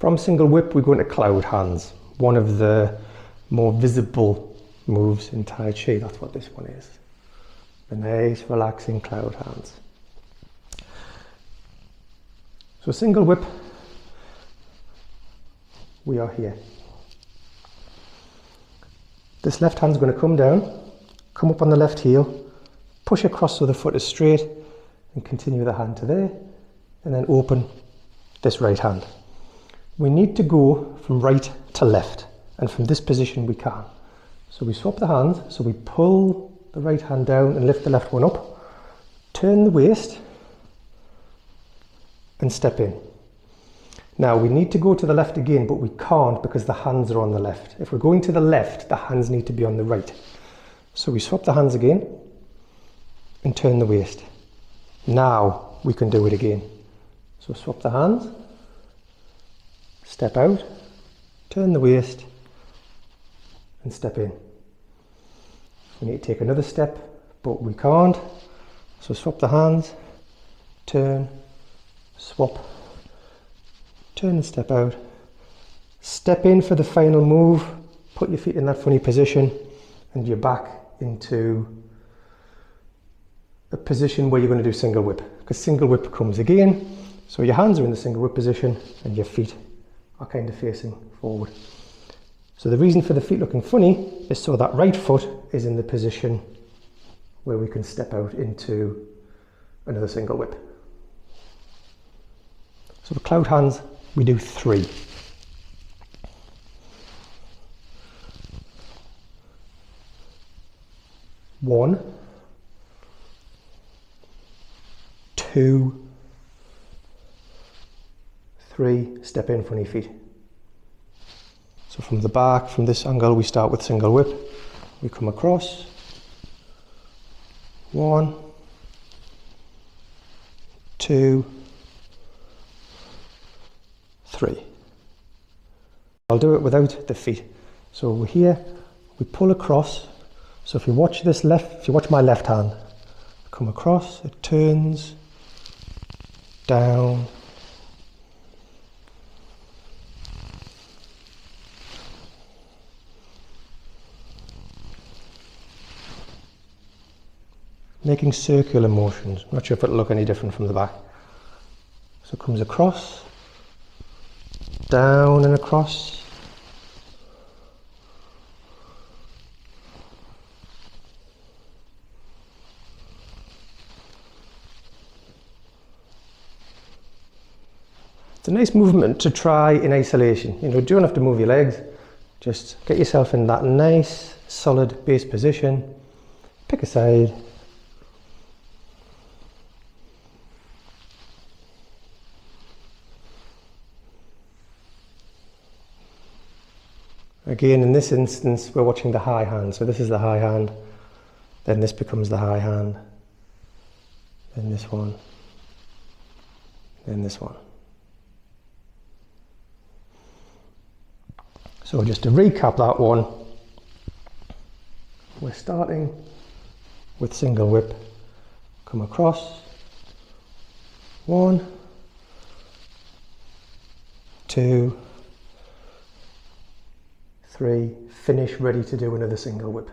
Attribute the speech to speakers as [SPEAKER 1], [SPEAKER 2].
[SPEAKER 1] From single whip, we go into cloud hands. One of the more visible moves in Tai Chi, that's what this one is. The nice, relaxing cloud hands. So single whip, we are here. This left hand's going to come down, come up on the left heel, push across so the foot is straight, and continue the hand to there, and then open this right hand. We need to go from right to left, and from this position we can. So we swap the hands, so we pull the right hand down and lift the left one up, turn the waist, and step in. Now we need to go to the left again, but we can't because the hands are on the left. If we're going to the left, the hands need to be on the right. So we swap the hands again and turn the waist. Now we can do it again. So swap the hands, step out, turn the waist, and step in. We need to take another step, but we can't. So swap the hands, turn, swap, turn and step out. Step in for the final move, put your feet in that funny position, and you're back into a position where you're going to do single whip, because single whip comes again. So your hands are in the single whip position and your feet are kind of facing forward. So the reason for the feet looking funny is so that right foot is in the position where we can step out into another single whip. So the cloud hands, we do 3. One, 2, 3, step in, funny feet. So from the back, from this angle, we start with single whip. We come across. 1, 2, 3. I'll do it without the feet. So we're here, we pull across. So if you watch this left, if you watch my left hand, come across, it turns, down, making circular motions. I'm not sure if it'll look any different from the back. So it comes across, down and across, it's a nice movement to try in isolation. You don't have to move your legs, just get yourself in that nice solid base position, pick a side. Again, in this instance, we're watching the high hand. So this is the high hand, then this becomes the high hand, then this one, then this one. So just to recap that one, we're starting with single whip, come across, 1, 2, 3, finish, ready to do another single whip.